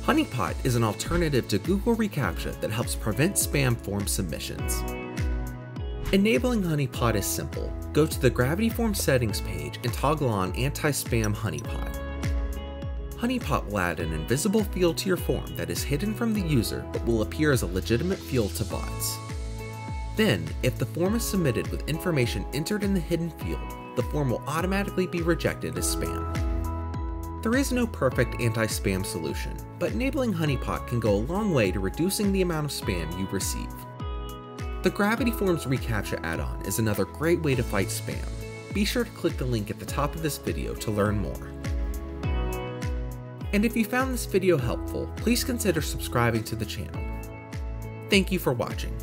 Honeypot is an alternative to Google reCAPTCHA that helps prevent spam form submissions. Enabling Honeypot is simple. Go to the Gravity Forms settings page and toggle on Anti-Spam Honeypot. Honeypot will add an invisible field to your form that is hidden from the user but will appear as a legitimate field to bots. Then, if the form is submitted with information entered in the hidden field, the form will automatically be rejected as spam. There is no perfect anti-spam solution, but enabling Honeypot can go a long way to reducing the amount of spam you receive. The Gravity Forms reCAPTCHA add-on is another great way to fight spam. Be sure to click the link at the top of this video to learn more. And if you found this video helpful, please consider subscribing to the channel. Thank you for watching.